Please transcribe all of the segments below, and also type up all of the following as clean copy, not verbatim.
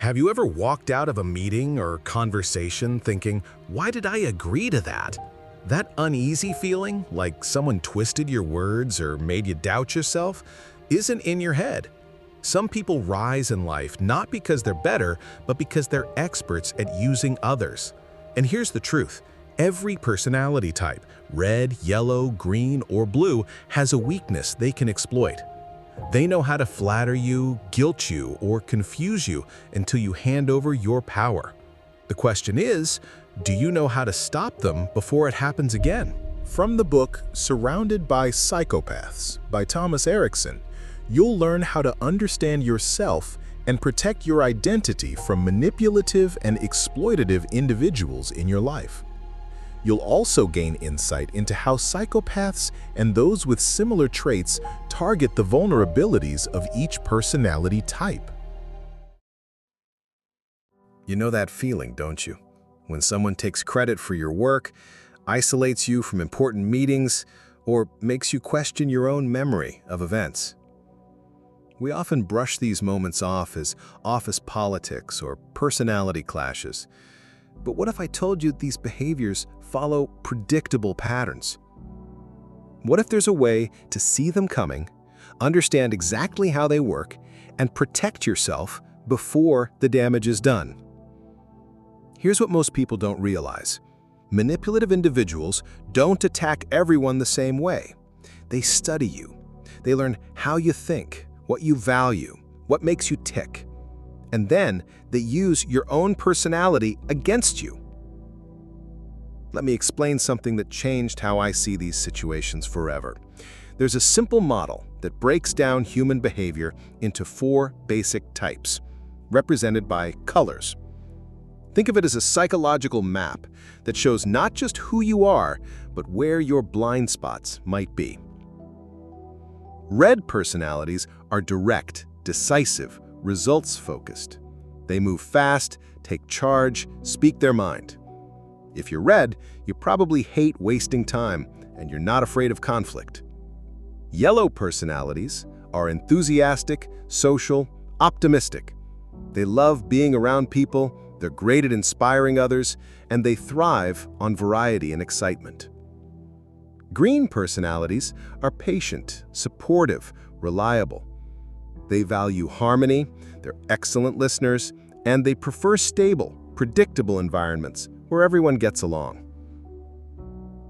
Have you ever walked out of a meeting or conversation thinking, why did I agree to that? That uneasy feeling, like someone twisted your words or made you doubt yourself, isn't in your head. Some people rise in life not because they're better, but because they're experts at using others. And here's the truth. Every personality type, red, yellow, green, or blue, has a weakness they can exploit. They know how to flatter you, guilt you, or confuse you until you hand over your power. The question is, do you know how to stop them before it happens again? From the book Surrounded by Psychopaths by Thomas Erikson, you'll learn how to understand yourself and protect your identity from manipulative and exploitative individuals in your life. You'll also gain insight into how psychopaths and those with similar traits target the vulnerabilities of each personality type. You know that feeling, don't you? When someone takes credit for your work, isolates you from important meetings, or makes you question your own memory of events. We often brush these moments off as office politics or personality clashes. But what if I told you these behaviors follow predictable patterns? What if there's a way to see them coming, understand exactly how they work, and protect yourself before the damage is done? Here's what most people don't realize. Manipulative individuals don't attack everyone the same way. They study you. They learn how you think, what you value, what makes you tick. And then they use your own personality against you. Let me explain something that changed how I see these situations forever. There's a simple model that breaks down human behavior into 4 basic types, represented by colors. Think of it as a psychological map that shows not just who you are, but where your blind spots might be. Red personalities are direct, decisive, results-focused. They move fast, take charge, speak their mind. If you're red, you probably hate wasting time, and you're not afraid of conflict. Yellow personalities are enthusiastic, social, optimistic. They love being around people, they're great at inspiring others, and they thrive on variety and excitement. Green personalities are patient, supportive, reliable. They value harmony, they're excellent listeners, and they prefer stable, predictable environments where everyone gets along.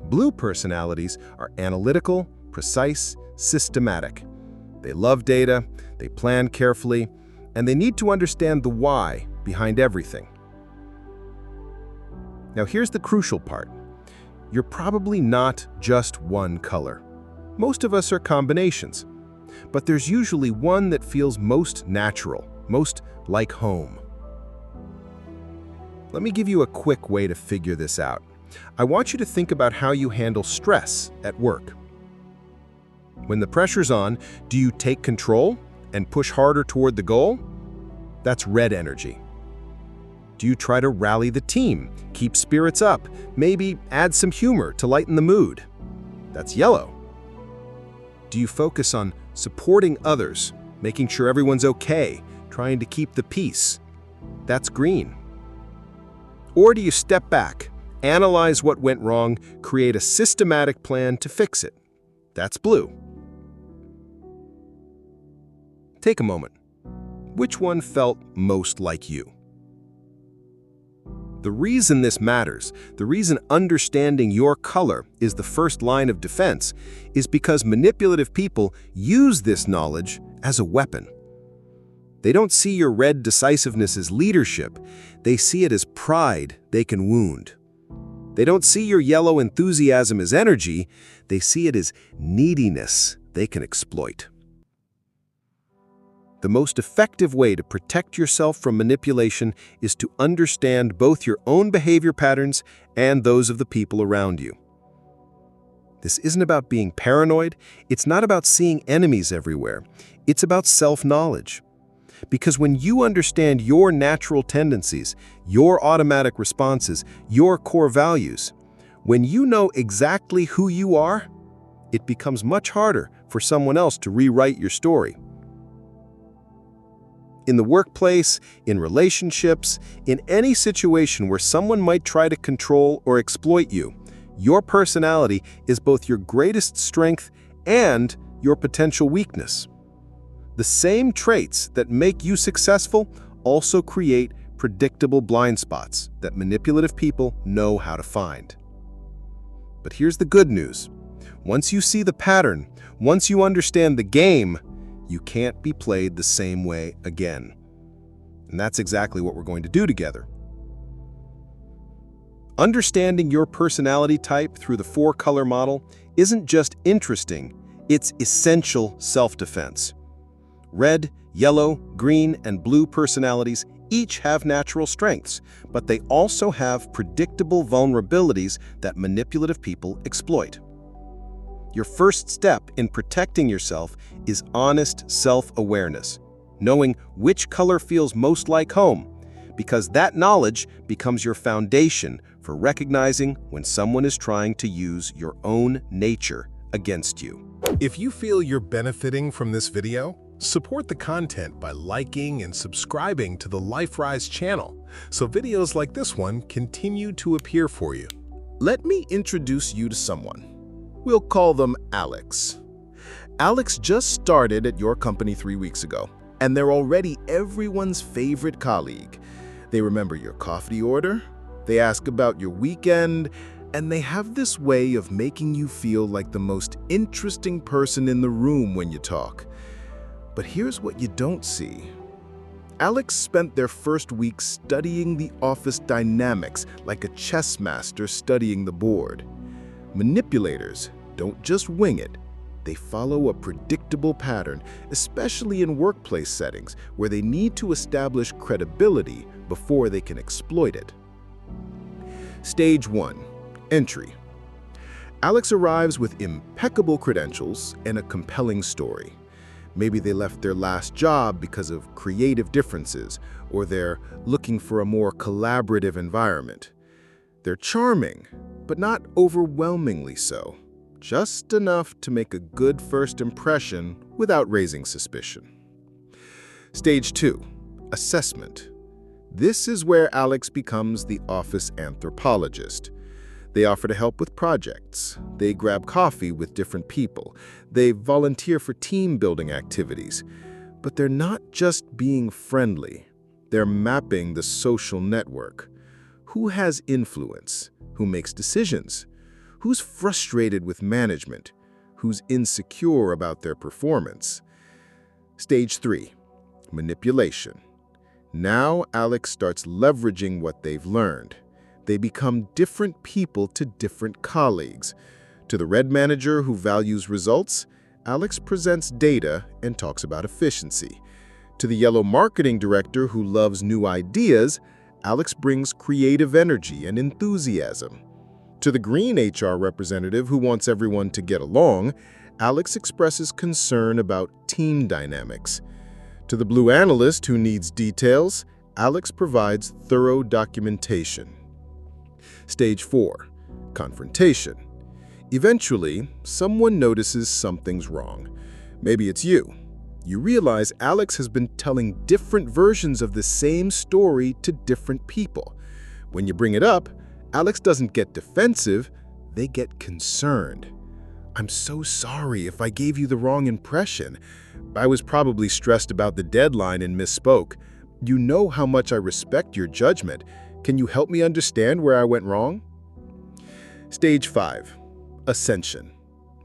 Blue personalities are analytical, precise, systematic. They love data, they plan carefully, and they need to understand the why behind everything. Now here's the crucial part. You're probably not just one color. Most of us are combinations. But there's usually one that feels most natural, most like home. Let me give you a quick way to figure this out. I want you to think about how you handle stress at work. When the pressure's on, do you take control and push harder toward the goal? That's red energy. Do you try to rally the team, keep spirits up, maybe add some humor to lighten the mood? That's yellow. Do you focus on supporting others, making sure everyone's okay, trying to keep the peace? That's green. Or do you step back, analyze what went wrong, create a systematic plan to fix it? That's blue. Take a moment. Which one felt most like you? The reason this matters, the reason understanding your color is the first line of defense, is because manipulative people use this knowledge as a weapon. They don't see your red decisiveness as leadership, they see it as pride they can wound. They don't see your yellow enthusiasm as energy, they see it as neediness they can exploit. The most effective way to protect yourself from manipulation is to understand both your own behavior patterns and those of the people around you. This isn't about being paranoid, it's not about seeing enemies everywhere, it's about self-knowledge. Because when you understand your natural tendencies, your automatic responses, your core values, when you know exactly who you are, it becomes much harder for someone else to rewrite your story. In the workplace, in relationships, in any situation where someone might try to control or exploit you, your personality is both your greatest strength and your potential weakness. The same traits that make you successful also create predictable blind spots that manipulative people know how to find. But here's the good news. Once you see the pattern, once you understand the game, you can't be played the same way again. And that's exactly what we're going to do together. Understanding your personality type through the 4-color model isn't just interesting, it's essential self-defense. Red, yellow, green, and blue personalities each have natural strengths, but they also have predictable vulnerabilities that manipulative people exploit. Your first step in protecting yourself is honest self-awareness, knowing which color feels most like home, because that knowledge becomes your foundation for recognizing when someone is trying to use your own nature against you. If you feel you're benefiting from this video, support the content by liking and subscribing to the LifeRise channel so videos like this one continue to appear for you. Let me introduce you to someone. We'll call them Alex. Alex just started at your company 3 weeks ago, and they're already everyone's favorite colleague. They remember your coffee order, they ask about your weekend, and they have this way of making you feel like the most interesting person in the room when you talk. But here's what you don't see. Alex spent their first week studying the office dynamics like a chess master studying the board. Manipulators don't just wing it. They follow a predictable pattern, especially in workplace settings where they need to establish credibility before they can exploit it. Stage 1. Entry. Alex arrives with impeccable credentials and a compelling story. Maybe they left their last job because of creative differences, or they're looking for a more collaborative environment. They're charming, but not overwhelmingly so. Just enough to make a good first impression without raising suspicion. Stage 2. Assessment. This is where Alex becomes the office anthropologist. They offer to help with projects. They grab coffee with different people. They volunteer for team-building activities. But they're not just being friendly. They're mapping the social network. Who has influence? Who makes decisions? Who's frustrated with management? Who's insecure about their performance? Stage 3. Manipulation. Now Alex starts leveraging what they've learned. They become different people to different colleagues. To the red manager who values results, Alex presents data and talks about efficiency. To the yellow marketing director who loves new ideas, Alex brings creative energy and enthusiasm. To the green HR representative who wants everyone to get along, Alex expresses concern about team dynamics. To the blue analyst who needs details, Alex provides thorough documentation. Stage 4. Confrontation. Eventually, someone notices something's wrong. Maybe it's you. You realize Alex has been telling different versions of the same story to different people. When you bring it up, Alex doesn't get defensive, they get concerned. "I'm so sorry if I gave you the wrong impression. I was probably stressed about the deadline and misspoke. You know how much I respect your judgment. Can you help me understand where I went wrong?" Stage 5. Ascension.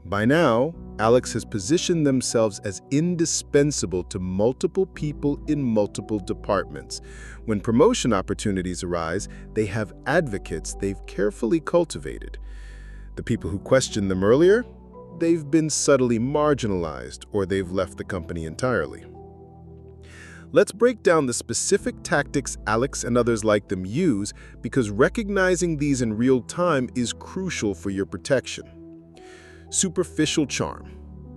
By now, Alex has positioned themselves as indispensable to multiple people in multiple departments. When promotion opportunities arise, they have advocates they've carefully cultivated. The people who questioned them earlier, they've been subtly marginalized or they've left the company entirely. Let's break down the specific tactics Alex and others like them use, because recognizing these in real time is crucial for your protection. Superficial charm.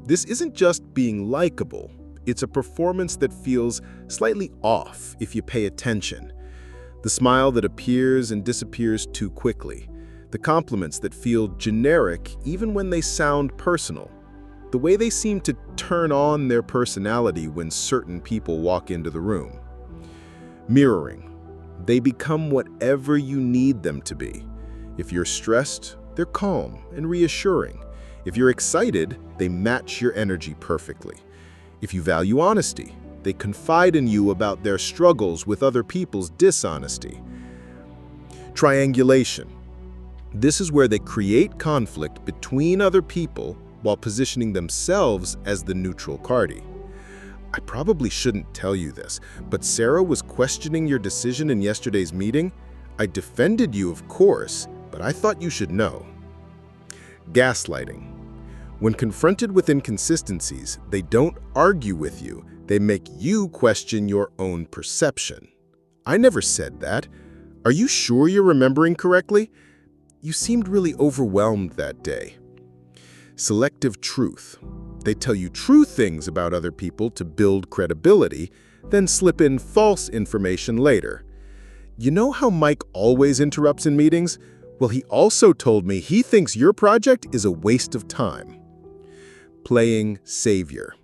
This isn't just being likable, it's a performance that feels slightly off if you pay attention. The smile that appears and disappears too quickly. The compliments that feel generic even when they sound personal. the way they seem to turn on their personality when certain people walk into the room. Mirroring. They become whatever you need them to be. If you're stressed, they're calm and reassuring. If you're excited, they match your energy perfectly. If you value honesty, they confide in you about their struggles with other people's dishonesty. Triangulation. This is where they create conflict between other people while positioning themselves as the neutral party. I probably shouldn't tell you this, but Sarah was questioning your decision in yesterday's meeting. I defended you, of course, but I thought you should know. Gaslighting. When confronted with inconsistencies, they don't argue with you. They make you question your own perception. I never said that. Are you sure you're remembering correctly? You seemed really overwhelmed that day. Selective truth. They tell you true things about other people to build credibility, then slip in false information later. You know how Mike always interrupts in meetings? Well, he also told me he thinks your project is a waste of time. Playing savior.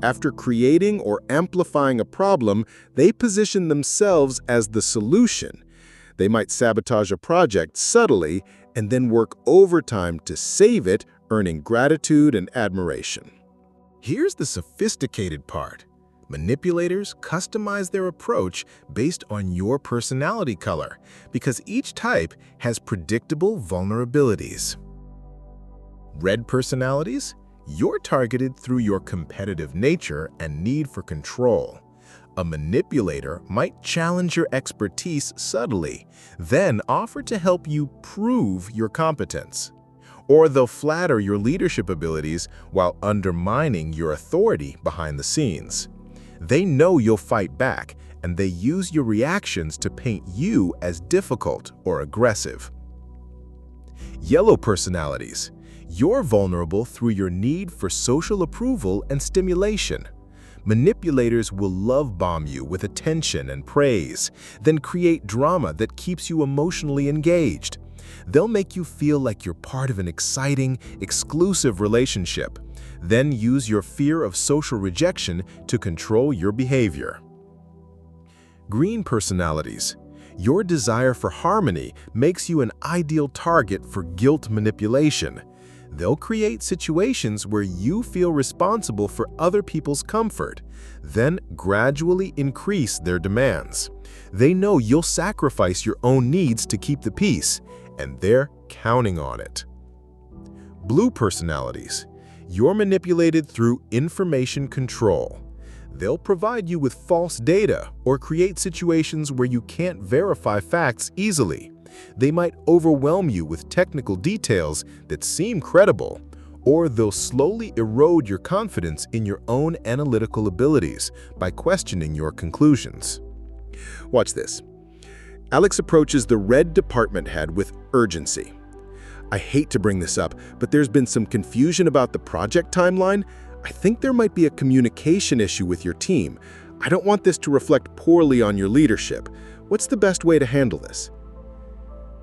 After creating or amplifying a problem, they position themselves as the solution. They might sabotage a project subtly and then work overtime to save it, earning gratitude and admiration. Here's the sophisticated part. Manipulators customize their approach based on your personality color because each type has predictable vulnerabilities. Red personalities? You're targeted through your competitive nature and need for control. A manipulator might challenge your expertise subtly, then offer to help you prove your competence. Or they'll flatter your leadership abilities while undermining your authority behind the scenes. They know you'll fight back, and they use your reactions to paint you as difficult or aggressive. Yellow personalities. You're vulnerable through your need for social approval and stimulation. Manipulators will love bomb you with attention and praise, then create drama that keeps you emotionally engaged. They'll make you feel like you're part of an exciting, exclusive relationship, then use your fear of social rejection to control your behavior. Green personalities. Your desire for harmony makes you an ideal target for guilt manipulation. They'll create situations where you feel responsible for other people's comfort, then gradually increase their demands. They know you'll sacrifice your own needs to keep the peace, and they're counting on it. Blue personalities. You're manipulated through information control. They'll provide you with false data or create situations where you can't verify facts easily. They might overwhelm you with technical details that seem credible, or they'll slowly erode your confidence in your own analytical abilities by questioning your conclusions. Watch this. Alex approaches the red department head with urgency. I hate to bring this up, but there's been some confusion about the project timeline. I think there might be a communication issue with your team. I don't want this to reflect poorly on your leadership. What's the best way to handle this?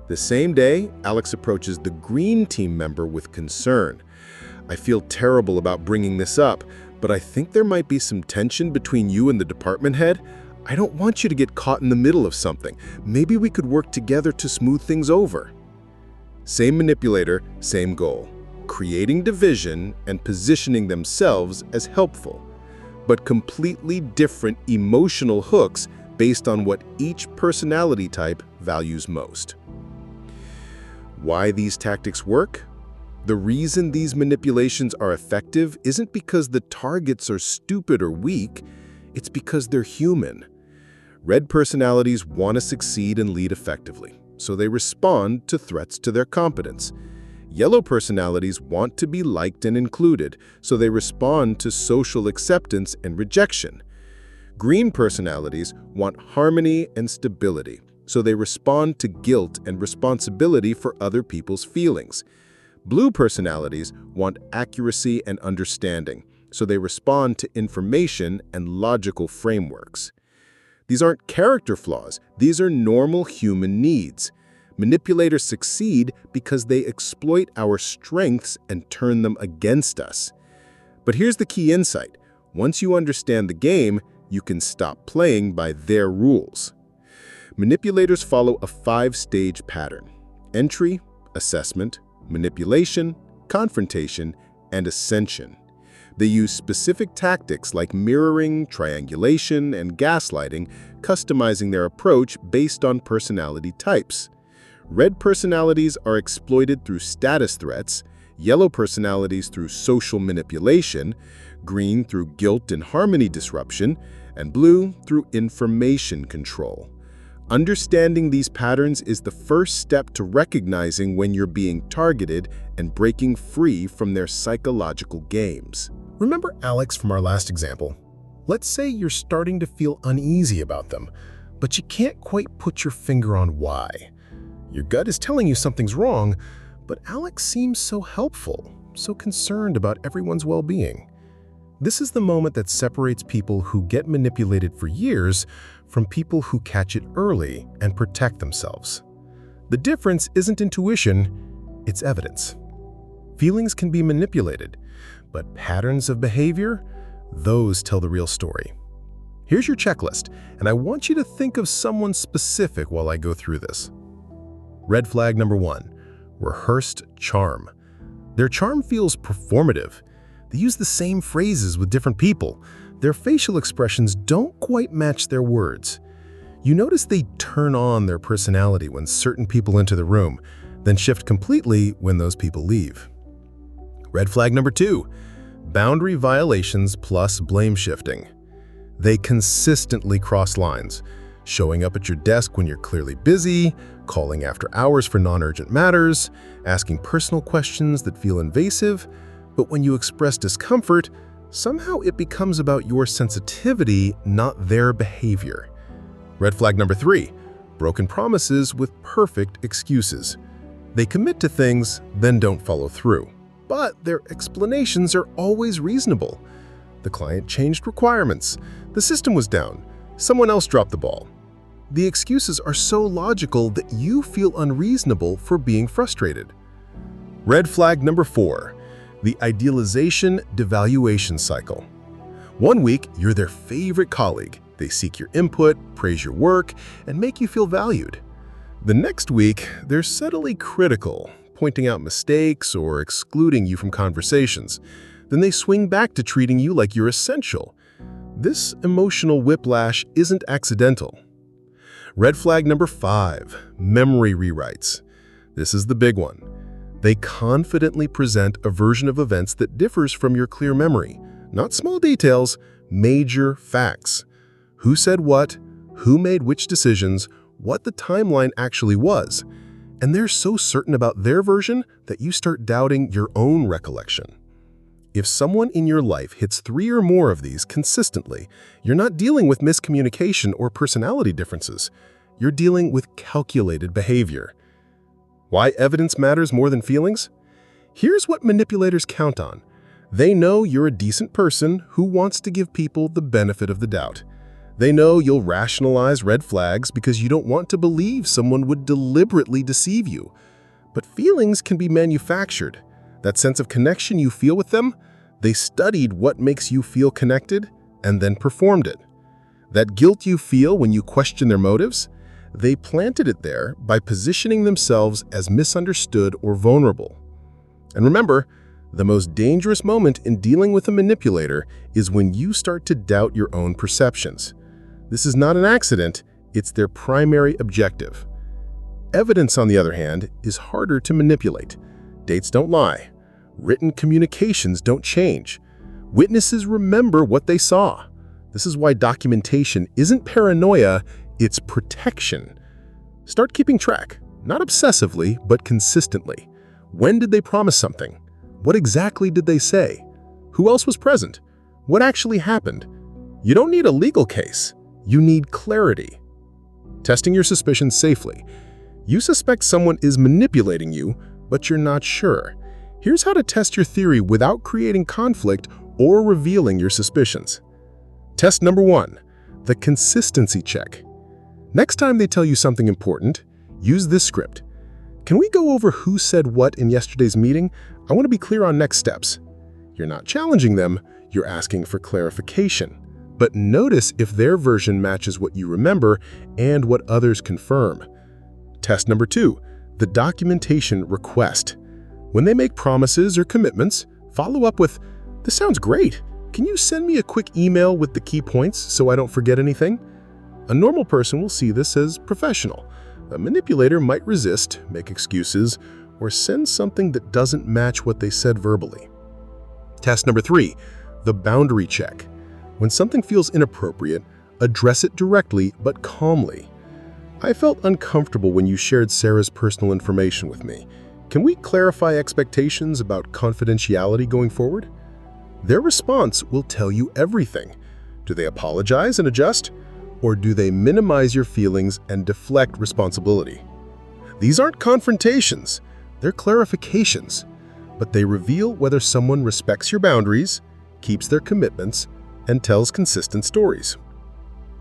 The same day, Alex approaches the green team member with concern. I feel terrible about bringing this up, but I think there might be some tension between you and the department head. I don't want you to get caught in the middle of something. Maybe we could work together to smooth things over. Same manipulator, same goal. Creating division and positioning themselves as helpful, but completely different emotional hooks based on what each personality type values most. Why these tactics work? The reason these manipulations are effective isn't because the targets are stupid or weak, it's because they're human. Red personalities want to succeed and lead effectively, so they respond to threats to their competence. Yellow personalities want to be liked and included, so they respond to social acceptance and rejection. Green personalities want harmony and stability, so they respond to guilt and responsibility for other people's feelings. Blue personalities want accuracy and understanding, so they respond to information and logical frameworks. These aren't character flaws, these are normal human needs. Manipulators succeed because they exploit our strengths and turn them against us. But here's the key insight. Once you understand the game, you can stop playing by their rules. Manipulators follow a 5-stage pattern: entry, assessment, manipulation, confrontation, and ascension. They use specific tactics like mirroring, triangulation, and gaslighting, customizing their approach based on personality types. Red personalities are exploited through status threats, yellow personalities through social manipulation, green through guilt and harmony disruption, and blue through information control. Understanding these patterns is the first step to recognizing when you're being targeted and breaking free from their psychological games. Remember Alex from our last example? Let's say you're starting to feel uneasy about them, but you can't quite put your finger on why. Your gut is telling you something's wrong, but Alex seems so helpful, so concerned about everyone's well-being. This is the moment that separates people who get manipulated for years from people who catch it early and protect themselves. The difference isn't intuition, it's evidence. Feelings can be manipulated, but patterns of behavior, those tell the real story. Here's your checklist, and I want you to think of someone specific while I go through this. Red flag number 1, rehearsed charm. Their charm feels performative. They use the same phrases with different people. Their facial expressions don't quite match their words. You notice they turn on their personality when certain people enter the room, then shift completely when those people leave. Red flag number 2, boundary violations plus blame shifting. They consistently cross lines, showing up at your desk when you're clearly busy, calling after hours for non-urgent matters, asking personal questions that feel invasive, but when you express discomfort, somehow it becomes about your sensitivity, not their behavior. Red flag number 3, broken promises with perfect excuses. They commit to things, then don't follow through. But their explanations are always reasonable. The client changed requirements, the system was down, someone else dropped the ball. The excuses are so logical that you feel unreasonable for being frustrated. Red flag number 4, the idealization devaluation cycle. One week, you're their favorite colleague. They seek your input, praise your work, and make you feel valued. The next week, they're subtly critical, pointing out mistakes or excluding you from conversations. Then they swing back to treating you like you're essential. This emotional whiplash isn't accidental. Red flag number 5, memory rewrites. This is the big one. They confidently present a version of events that differs from your clear memory. Not small details, major facts. Who said what, who made which decisions, what the timeline actually was. And they're so certain about their version that you start doubting your own recollection. If someone in your life hits 3 or more of these consistently, you're not dealing with miscommunication or personality differences. You're dealing with calculated behavior. Why evidence matters more than feelings? Here's what manipulators count on. They know you're a decent person who wants to give people the benefit of the doubt. They know you'll rationalize red flags because you don't want to believe someone would deliberately deceive you. But feelings can be manufactured. That sense of connection you feel with them, they studied what makes you feel connected and then performed it. That guilt you feel when you question their motives, they planted it there by positioning themselves as misunderstood or vulnerable. And remember, the most dangerous moment in dealing with a manipulator is when you start to doubt your own perceptions. This is not an accident, it's their primary objective. Evidence, on the other hand, is harder to manipulate. Dates don't lie. Written communications don't change. Witnesses remember what they saw. This is why documentation isn't paranoia, it's protection. Start keeping track, not obsessively, but consistently. When did they promise something? What exactly did they say? Who else was present? What actually happened? You don't need a legal case. You need clarity. Testing your suspicions safely. You suspect someone is manipulating you, but you're not sure. Here's how to test your theory without creating conflict or revealing your suspicions. Test number 1, the consistency check. Next time they tell you something important, use this script. Can we go over who said what in yesterday's meeting? I want to be clear on next steps. You're not challenging them, you're asking for clarification. But notice if their version matches what you remember and what others confirm. Test number 2, the documentation request. When they make promises or commitments, follow up with, "This sounds great. Can you send me a quick email with the key points so I don't forget anything?" A normal person will see this as professional. A manipulator might resist, make excuses, or send something that doesn't match what they said verbally. Test number 3, the boundary check. When something feels inappropriate, address it directly but calmly. "I felt uncomfortable when you shared Sarah's personal information with me. Can we clarify expectations about confidentiality going forward?" Their response will tell you everything. Do they apologize and adjust? Or do they minimize your feelings and deflect responsibility? These aren't confrontations, they're clarifications, but they reveal whether someone respects your boundaries, keeps their commitments, and tells consistent stories.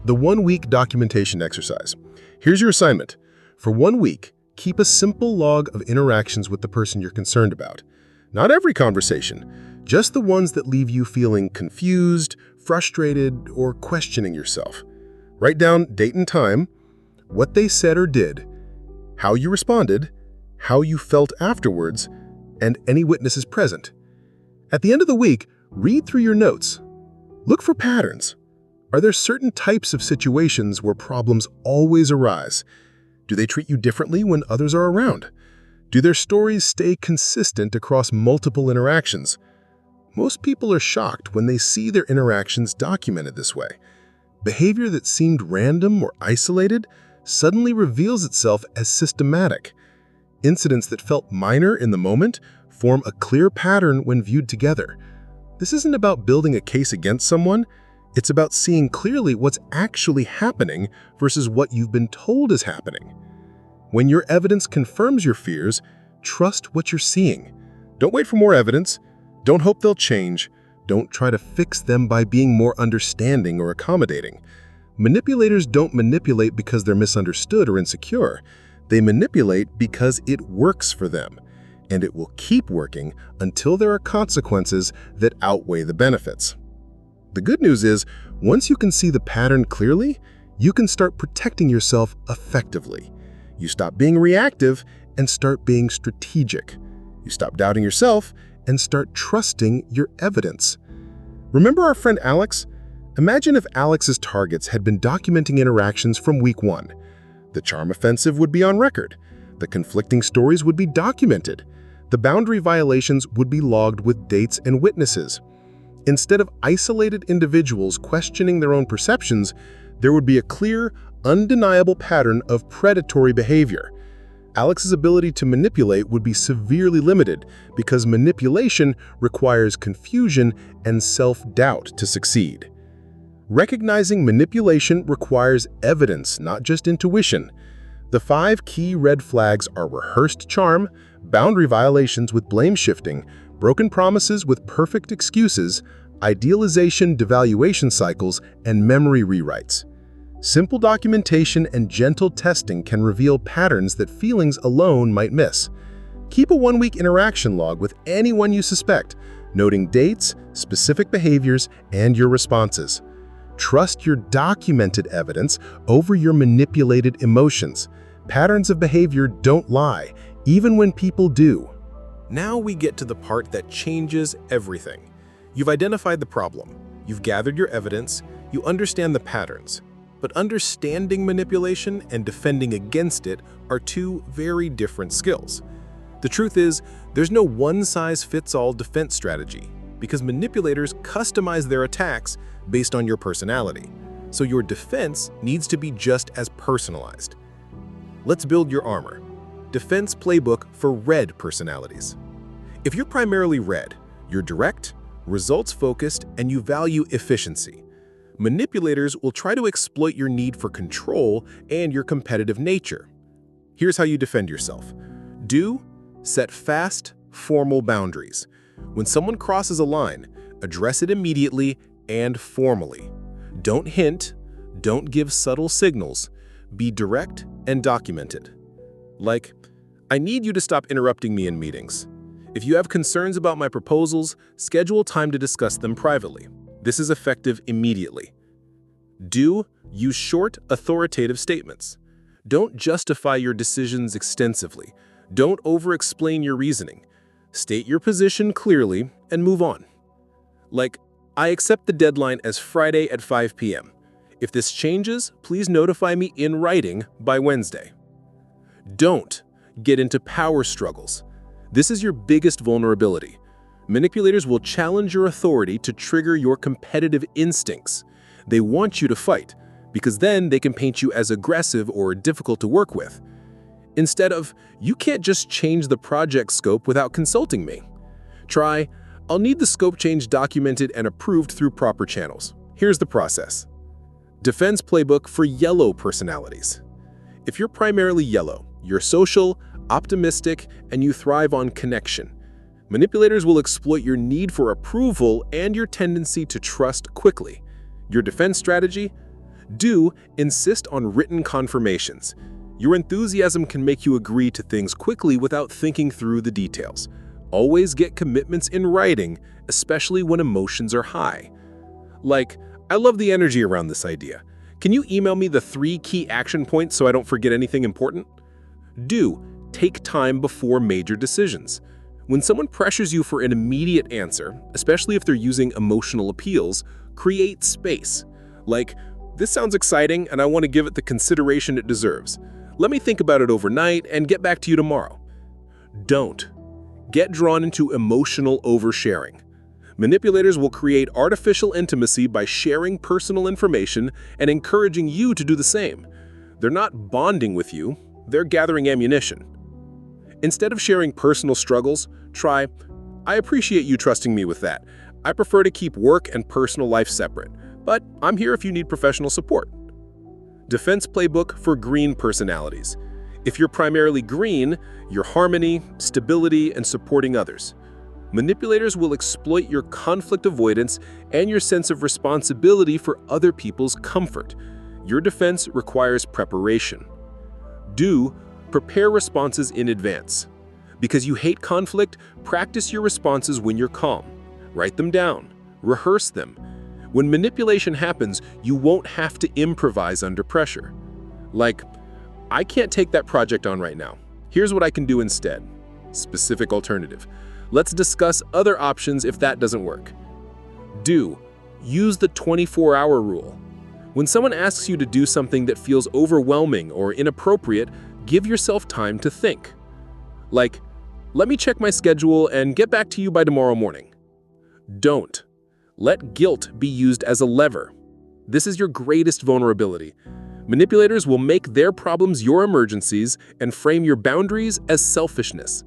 The 1-week documentation exercise. Here's your assignment. For 1 week, keep a simple log of interactions with the person you're concerned about. Not every conversation, just the ones that leave you feeling confused, frustrated, or questioning yourself. Write down date and time, what they said or did, how you responded, how you felt afterwards, and any witnesses present. At the end of the week, read through your notes. Look for patterns. Are there certain types of situations where problems always arise? Do they treat you differently when others are around? Do their stories stay consistent across multiple interactions? Most people are shocked when they see their interactions documented this way. Behavior that seemed random or isolated suddenly reveals itself as systematic. Incidents that felt minor in the moment form a clear pattern when viewed together. This isn't about building a case against someone, it's about seeing clearly what's actually happening versus what you've been told is happening. When your evidence confirms your fears, trust what you're seeing. Don't wait for more evidence. Don't hope they'll change. Don't try to fix them by being more understanding or accommodating. Manipulators don't manipulate because they're misunderstood or insecure. They manipulate because it works for them, and it will keep working until there are consequences that outweigh the benefits. The good news is, once you can see the pattern clearly, you can start protecting yourself effectively. You stop being reactive and start being strategic. You stop doubting yourself and start trusting your evidence. Remember our friend Alex? Imagine if Alex's targets had been documenting interactions from week 1. The charm offensive would be on record. The conflicting stories would be documented. The boundary violations would be logged with dates and witnesses. Instead of isolated individuals questioning their own perceptions, there would be a clear, undeniable pattern of predatory behavior. Alex's ability to manipulate would be severely limited because manipulation requires confusion and self-doubt to succeed. Recognizing manipulation requires evidence, not just intuition. The 5 key red flags are rehearsed charm, boundary violations with blame shifting, broken promises with perfect excuses, idealization devaluation cycles, and memory rewrites. Simple documentation and gentle testing can reveal patterns that feelings alone might miss. Keep a 1-week interaction log with anyone you suspect, noting dates, specific behaviors, and your responses. Trust your documented evidence over your manipulated emotions. Patterns of behavior don't lie, even when people do. Now we get to the part that changes everything. You've identified the problem, you've gathered your evidence, you understand the patterns. But understanding manipulation and defending against it are 2 very different skills. The truth is, there's no one-size-fits-all defense strategy, because manipulators customize their attacks based on your personality. So your defense needs to be just as personalized. Let's build your armor. Defense playbook for red personalities. If you're primarily red, you're direct, results-focused, and you value efficiency. Manipulators will try to exploit your need for control and your competitive nature. Here's how you defend yourself. Set fast, formal boundaries. When someone crosses a line, address it immediately and formally. Don't hint, don't give subtle signals. Be direct and documented. Like, I need you to stop interrupting me in meetings. If you have concerns about my proposals, schedule time to discuss them privately. This is effective immediately. Do use short, authoritative statements. Don't justify your decisions extensively. Don't over-explain your reasoning. State your position clearly and move on. Like, I accept the deadline as Friday at 5 p.m. If this changes, please notify me in writing by Wednesday. Don't get into power struggles. This is your biggest vulnerability. Manipulators will challenge your authority to trigger your competitive instincts. They want you to fight, because then they can paint you as aggressive or difficult to work with. Instead of, you can't just change the project scope without consulting me. Try, I'll need the scope change documented and approved through proper channels. Here's the process. Defense playbook for yellow personalities. If you're primarily yellow, you're social, optimistic, and you thrive on connection. Manipulators will exploit your need for approval and your tendency to trust quickly. Your defense strategy? Do insist on written confirmations. Your enthusiasm can make you agree to things quickly without thinking through the details. Always get commitments in writing, especially when emotions are high. Like, I love the energy around this idea. Can you email me the 3 key action points so I don't forget anything important? Do take time before major decisions. When someone pressures you for an immediate answer, especially if they're using emotional appeals, create space. Like, this sounds exciting and I want to give it the consideration it deserves. Let me think about it overnight and get back to you tomorrow. Don't get drawn into emotional oversharing. Manipulators will create artificial intimacy by sharing personal information and encouraging you to do the same. They're not bonding with you, they're gathering ammunition. Instead of sharing personal struggles, try, I appreciate you trusting me with that. I prefer to keep work and personal life separate, but I'm here if you need professional support. Defense playbook for green personalities. If you're primarily green, you're harmony, stability, and supporting others. Manipulators will exploit your conflict avoidance and your sense of responsibility for other people's comfort. Your defense requires preparation. Do prepare responses in advance. Because you hate conflict, practice your responses when you're calm. Write them down. Rehearse them. When manipulation happens, you won't have to improvise under pressure. Like, I can't take that project on right now. Here's what I can do instead. Specific alternative. Let's discuss other options if that doesn't work. Do use the 24-hour rule. When someone asks you to do something that feels overwhelming or inappropriate, give yourself time to think. Like, let me check my schedule and get back to you by tomorrow morning. Don't let guilt be used as a lever. This is your greatest vulnerability. Manipulators will make their problems your emergencies and frame your boundaries as selfishness.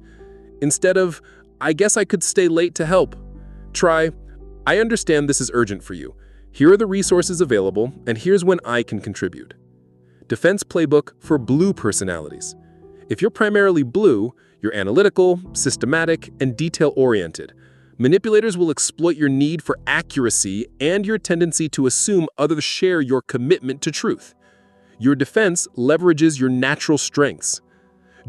Instead of, I guess I could stay late to help, try, I understand this is urgent for you. Here are the resources available, and here's when I can contribute. Defense playbook for blue personalities. If you're primarily blue, you're analytical, systematic, and detail-oriented. Manipulators will exploit your need for accuracy and your tendency to assume others share your commitment to truth. Your defense leverages your natural strengths.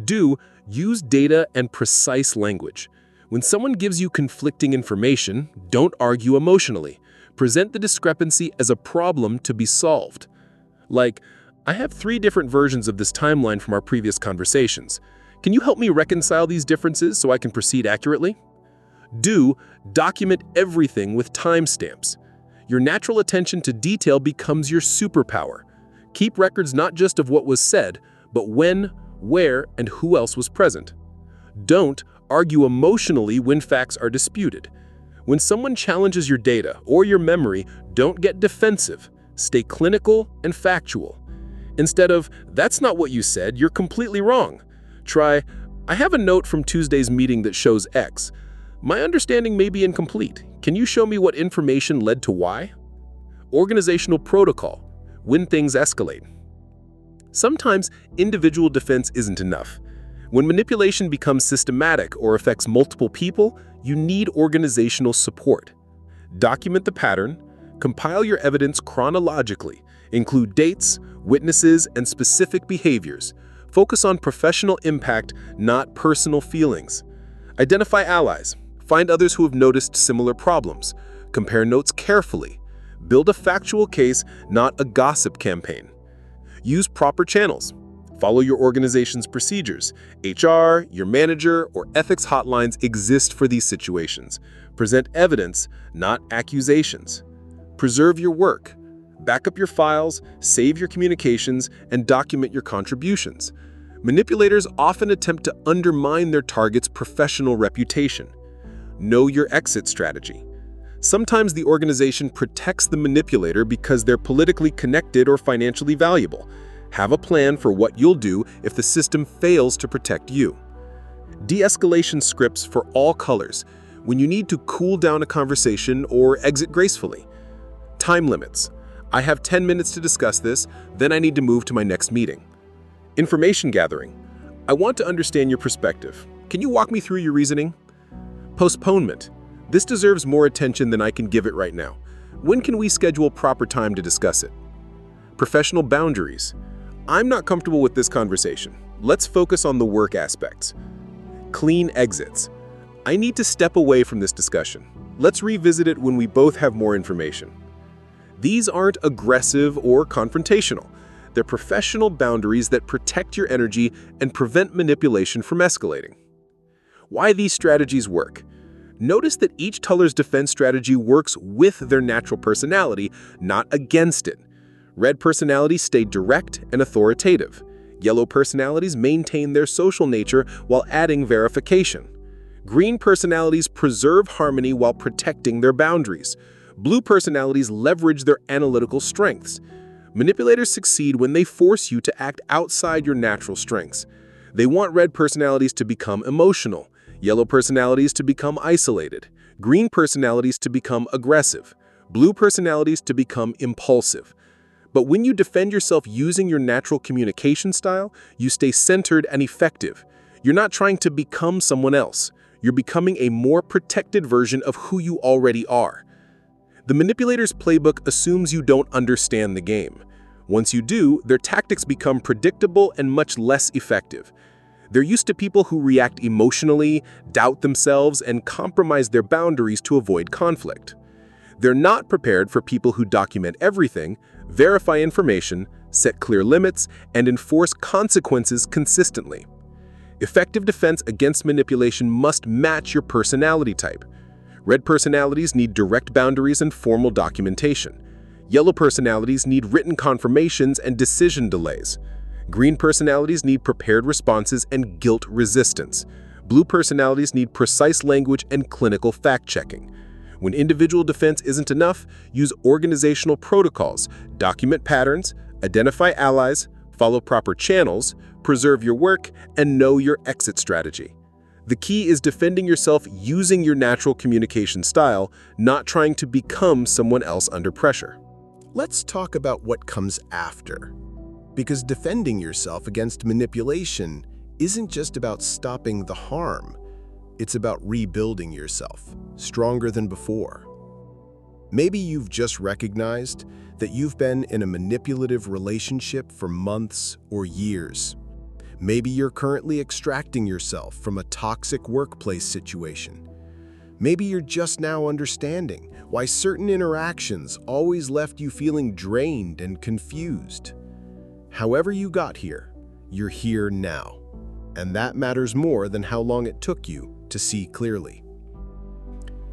Do use data and precise language. When someone gives you conflicting information, don't argue emotionally. Present the discrepancy as a problem to be solved. Like, I have 3 different versions of this timeline from our previous conversations. Can you help me reconcile these differences so I can proceed accurately? Do document everything with timestamps. Your natural attention to detail becomes your superpower. Keep records not just of what was said, but when, where, and who else was present. Don't argue emotionally when facts are disputed. When someone challenges your data or your memory, don't get defensive. Stay clinical and factual. Instead of, that's not what you said, you're completely wrong. Try, I have a note from Tuesday's meeting that shows X. My understanding may be incomplete. Can you show me what information led to Y? Organizational protocol. When things escalate. Sometimes individual defense isn't enough. When manipulation becomes systematic or affects multiple people, you need organizational support. Document the pattern, compile your evidence chronologically, include dates, witnesses, and specific behaviors. Focus on professional impact, not personal feelings. Identify allies. Find others who have noticed similar problems. Compare notes carefully. Build a factual case, not a gossip campaign. Use proper channels. Follow your organization's procedures. HR, your manager, or ethics hotlines exist for these situations. Present evidence, not accusations. Preserve your work. Back up your files, save your communications, and document your contributions. Manipulators often attempt to undermine their target's professional reputation. Know your exit strategy. Sometimes the organization protects the manipulator because they're politically connected or financially valuable. Have a plan for what you'll do if the system fails to protect you. De-escalation scripts for all colors, when you need to cool down a conversation or exit gracefully. Time limits. I have 10 minutes to discuss this, then I need to move to my next meeting. Information gathering. I want to understand your perspective. Can you walk me through your reasoning? Postponement. This deserves more attention than I can give it right now. When can we schedule proper time to discuss it? Professional boundaries. I'm not comfortable with this conversation. Let's focus on the work aspects. Clean exits. I need to step away from this discussion. Let's revisit it when we both have more information. These aren't aggressive or confrontational. They're professional boundaries that protect your energy and prevent manipulation from escalating. Why these strategies work. Notice that each teller's defense strategy works with their natural personality, not against it. Red personalities stay direct and authoritative. Yellow personalities maintain their social nature while adding verification. Green personalities preserve harmony while protecting their boundaries. Blue personalities leverage their analytical strengths. Manipulators succeed when they force you to act outside your natural strengths. They want red personalities to become emotional, yellow personalities to become isolated, green personalities to become aggressive, blue personalities to become impulsive. But when you defend yourself using your natural communication style, you stay centered and effective. You're not trying to become someone else. You're becoming a more protected version of who you already are. The manipulator's playbook assumes you don't understand the game. Once you do, their tactics become predictable and much less effective. They're used to people who react emotionally, doubt themselves, and compromise their boundaries to avoid conflict. They're not prepared for people who document everything, verify information, set clear limits, and enforce consequences consistently. Effective defense against manipulation must match your personality type. Red personalities need direct boundaries and formal documentation. Yellow personalities need written confirmations and decision delays. Green personalities need prepared responses and guilt resistance. Blue personalities need precise language and clinical fact-checking. When individual defense isn't enough, use organizational protocols, document patterns, identify allies, follow proper channels, preserve your work, and know your exit strategy. The key is defending yourself using your natural communication style, not trying to become someone else under pressure. Let's talk about what comes after. Because defending yourself against manipulation isn't just about stopping the harm. It's about rebuilding yourself, stronger than before. Maybe you've just recognized that you've been in a manipulative relationship for months or years. Maybe you're currently extracting yourself from a toxic workplace situation. Maybe you're just now understanding why certain interactions always left you feeling drained and confused. However you got here, you're here now. And that matters more than how long it took you to see clearly.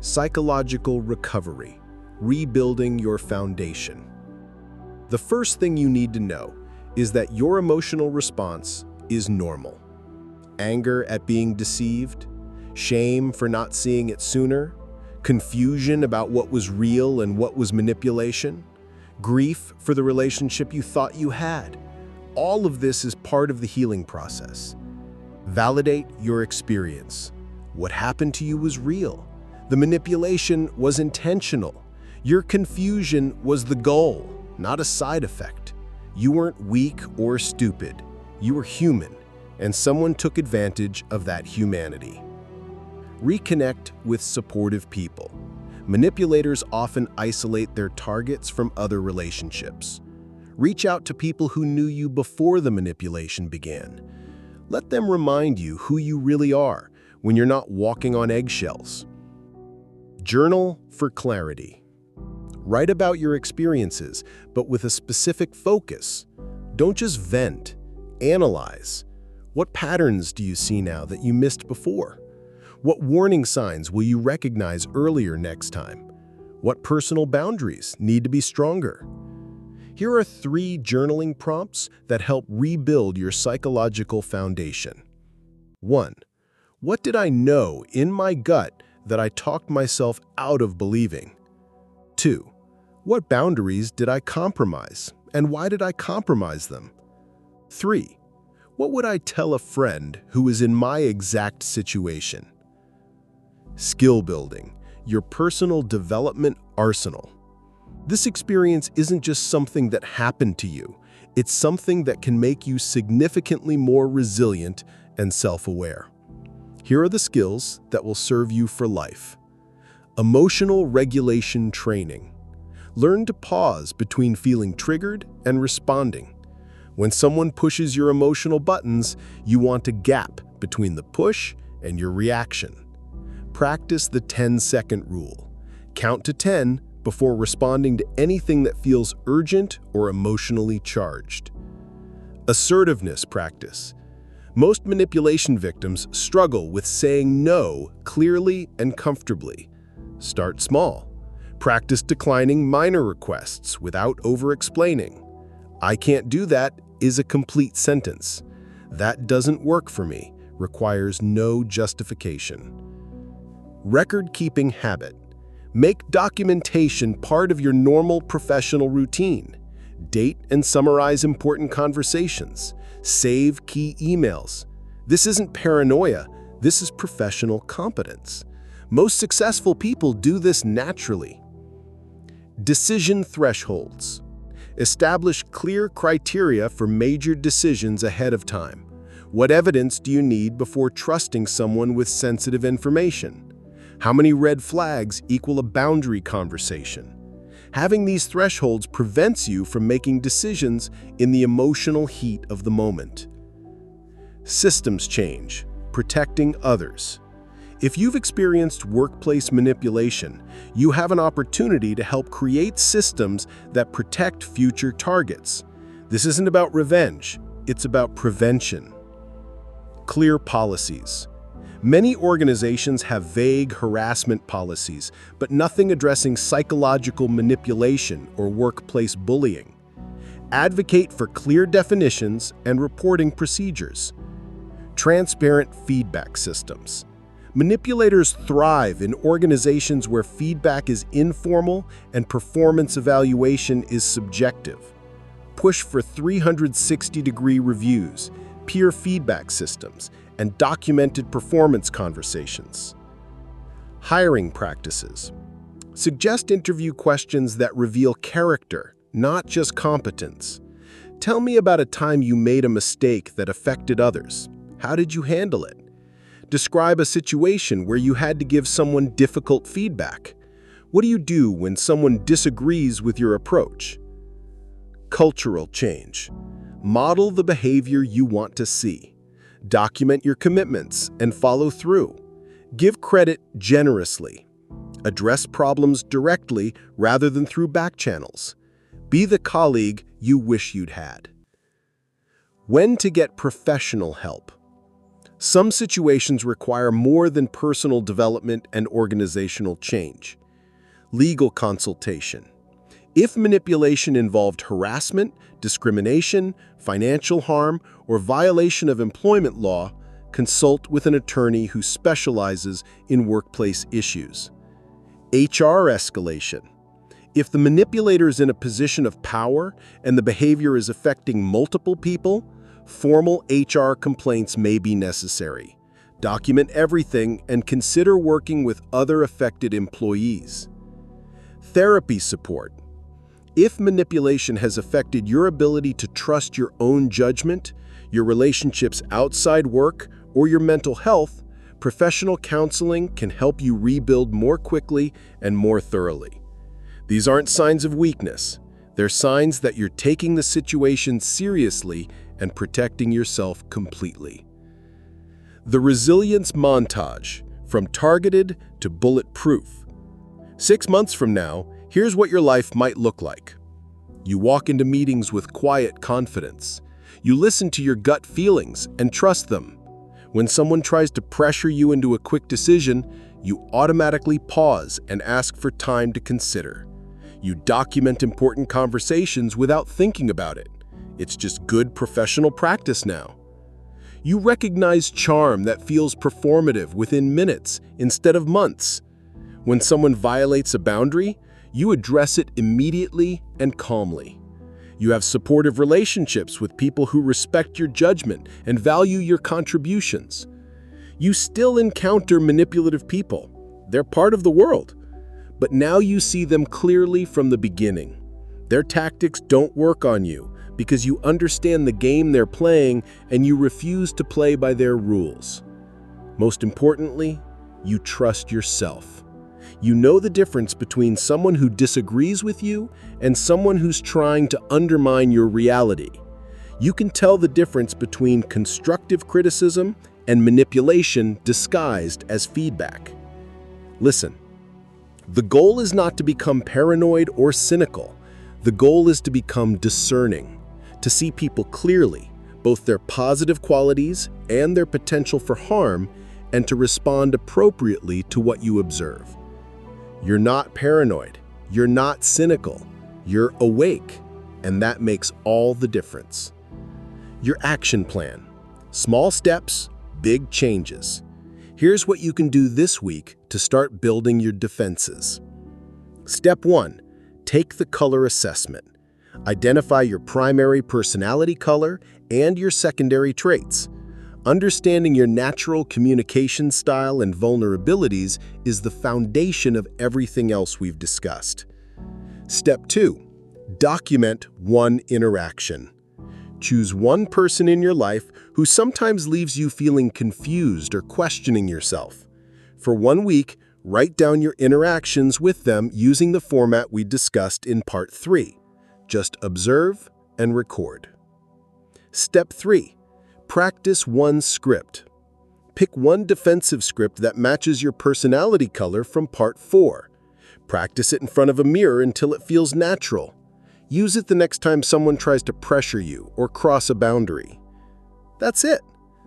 Psychological recovery, rebuilding your foundation. The first thing you need to know is that your emotional response is normal. Anger at being deceived, shame for not seeing it sooner, confusion about what was real and what was manipulation, grief for the relationship you thought you had. All of this is part of the healing process. Validate your experience. What happened to you was real. The manipulation was intentional. Your confusion was the goal, not a side effect. You weren't weak or stupid. You were human, and someone took advantage of that humanity. Reconnect with supportive people. Manipulators often isolate their targets from other relationships. Reach out to people who knew you before the manipulation began. Let them remind you who you really are when you're not walking on eggshells. Journal for clarity. Write about your experiences, but with a specific focus. Don't just vent. Analyze. What patterns do you see now that you missed before? What warning signs will you recognize earlier next time? What personal boundaries need to be stronger? Here are 3 journaling prompts that help rebuild your psychological foundation. 1. What did I know in my gut that I talked myself out of believing? 2. What boundaries did I compromise, and why did I compromise them? 3. What would I tell a friend who is in my exact situation? Skill building, your personal development arsenal. This experience isn't just something that happened to you. It's something that can make you significantly more resilient and self-aware. Here are the skills that will serve you for life. Emotional regulation training. Learn to pause between feeling triggered and responding. When someone pushes your emotional buttons, you want a gap between the push and your reaction. Practice the 10-second rule. Count to 10 before responding to anything that feels urgent or emotionally charged. Assertiveness practice. Most manipulation victims struggle with saying no clearly and comfortably. Start small. Practice declining minor requests without over-explaining. "I can't do that" is a complete sentence. "That doesn't work for me" requires no justification. Record-keeping habit. Make documentation part of your normal professional routine. Date and summarize important conversations. Save key emails. This isn't paranoia, this is professional competence. Most successful people do this naturally. Decision thresholds. Establish clear criteria for major decisions ahead of time. What evidence do you need before trusting someone with sensitive information? How many red flags equal a boundary conversation? Having these thresholds prevents you from making decisions in the emotional heat of the moment. Systems change, protecting others. If you've experienced workplace manipulation, you have an opportunity to help create systems that protect future targets. This isn't about revenge, it's about prevention. Clear policies. Many organizations have vague harassment policies, but nothing addressing psychological manipulation or workplace bullying. Advocate for clear definitions and reporting procedures. Transparent feedback systems. Manipulators thrive in organizations where feedback is informal and performance evaluation is subjective. Push for 360-degree reviews, peer feedback systems, and documented performance conversations. Hiring practices. Suggest interview questions that reveal character, not just competence. Tell me about a time you made a mistake that affected others. How did you handle it? Describe a situation where you had to give someone difficult feedback. What do you do when someone disagrees with your approach? Cultural change. Model the behavior you want to see. Document your commitments and follow through. Give credit generously. Address problems directly rather than through back channels. Be the colleague you wish you'd had. When to get professional help. Some situations require more than personal development and organizational change. Legal consultation. If manipulation involved harassment, discrimination, financial harm, or violation of employment law, consult with an attorney who specializes in workplace issues. HR escalation. If the manipulator is in a position of power and the behavior is affecting multiple people, formal HR complaints may be necessary. Document everything and consider working with other affected employees. Therapy support. If manipulation has affected your ability to trust your own judgment, your relationships outside work, or your mental health, professional counseling can help you rebuild more quickly and more thoroughly. These aren't signs of weakness. They're signs that you're taking the situation seriously and protecting yourself completely. The Resilience Montage, from targeted to bulletproof. 6 months from now, here's what your life might look like. You walk into meetings with quiet confidence. You listen to your gut feelings and trust them. When someone tries to pressure you into a quick decision, you automatically pause and ask for time to consider. You document important conversations without thinking about it. It's just good professional practice now. You recognize charm that feels performative within minutes instead of months. When someone violates a boundary, you address it immediately and calmly. You have supportive relationships with people who respect your judgment and value your contributions. You still encounter manipulative people. They're part of the world. But now you see them clearly from the beginning. Their tactics don't work on you because you understand the game they're playing and you refuse to play by their rules. Most importantly, you trust yourself. You know the difference between someone who disagrees with you and someone who's trying to undermine your reality. You can tell the difference between constructive criticism and manipulation disguised as feedback. Listen, the goal is not to become paranoid or cynical. The goal is to become discerning, to see people clearly, both their positive qualities and their potential for harm, and to respond appropriately to what you observe. You're not paranoid, you're not cynical, you're awake, and that makes all the difference. Your action plan. Small steps, big changes. Here's what you can do this week to start building your defenses. Step 1. Take the color assessment. Identify your primary personality color and your secondary traits. Understanding your natural communication style and vulnerabilities is the foundation of everything else we've discussed. Step 2. Document one interaction. Choose one person in your life who sometimes leaves you feeling confused or questioning yourself. For 1 week, write down your interactions with them using the format we discussed in Part 3. Just observe and record. Step 3. Practice one script. Pick one defensive script that matches your personality color from Part 4. Practice it in front of a mirror until it feels natural. Use it the next time someone tries to pressure you or cross a boundary. That's it.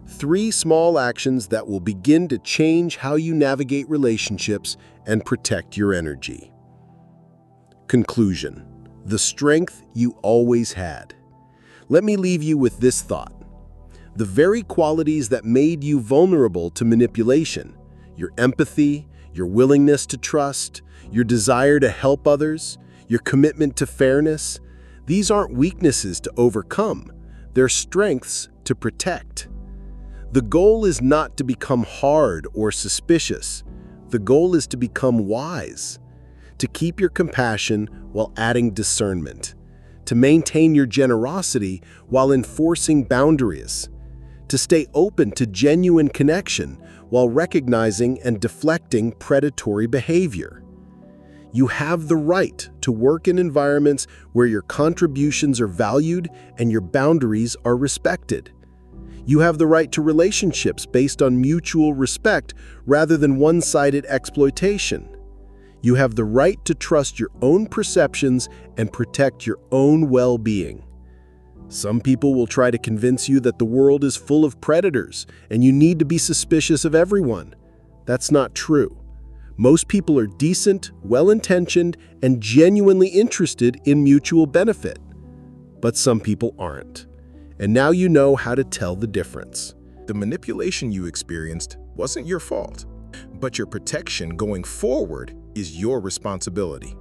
3 small actions that will begin to change how you navigate relationships and protect your energy. Conclusion. The strength you always had. Let me leave you with this thought. The very qualities that made you vulnerable to manipulation, your empathy, your willingness to trust, your desire to help others, your commitment to fairness, these aren't weaknesses to overcome, they're strengths to protect. The goal is not to become hard or suspicious. The goal is to become wise, to keep your compassion while adding discernment, to maintain your generosity while enforcing boundaries, to stay open to genuine connection while recognizing and deflecting predatory behavior. You have the right to work in environments where your contributions are valued and your boundaries are respected. You have the right to relationships based on mutual respect rather than one-sided exploitation. You have the right to trust your own perceptions and protect your own well-being. Some people will try to convince you that the world is full of predators and you need to be suspicious of everyone. That's not true. Most people are decent, well-intentioned, and genuinely interested in mutual benefit. But some people aren't. And now you know how to tell the difference. The manipulation you experienced wasn't your fault, but your protection going forward is your responsibility.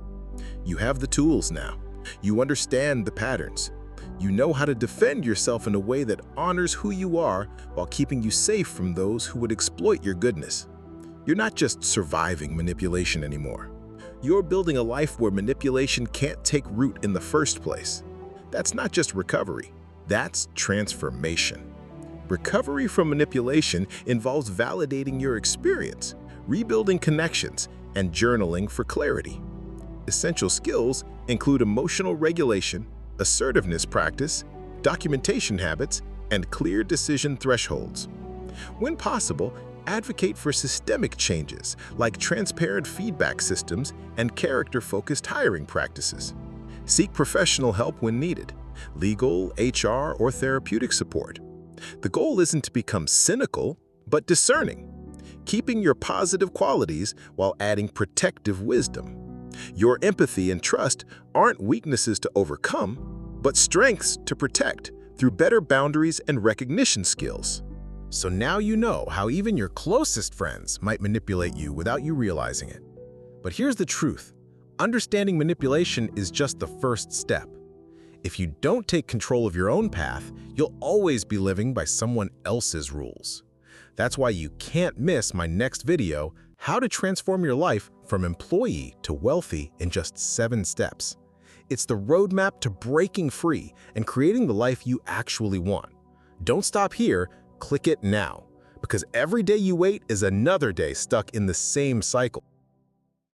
You have the tools now. You understand the patterns. You know how to defend yourself in a way that honors who you are while keeping you safe from those who would exploit your goodness. You're not just surviving manipulation anymore. You're building a life where manipulation can't take root in the first place. That's not just recovery, that's transformation. Recovery from manipulation involves validating your experience, rebuilding connections, and journaling for clarity. Essential skills include emotional regulation, assertiveness practice, documentation habits, and clear decision thresholds. When possible, advocate for systemic changes like transparent feedback systems and character-focused hiring practices. Seek professional help when needed, legal, HR, or therapeutic support. The goal isn't to become cynical, but discerning, keeping your positive qualities while adding protective wisdom. Your empathy and trust aren't weaknesses to overcome, but strengths to protect through better boundaries and recognition skills. So now you know how even your closest friends might manipulate you without you realizing it. But here's the truth. Understanding manipulation is just the first step. If you don't take control of your own path, you'll always be living by someone else's rules. That's why you can't miss my next video, How to Transform Your Life from Employee to Wealthy in Just 7 Steps. It's the roadmap to breaking free and creating the life you actually want. Don't stop here, click it now, because every day you wait is another day stuck in the same cycle.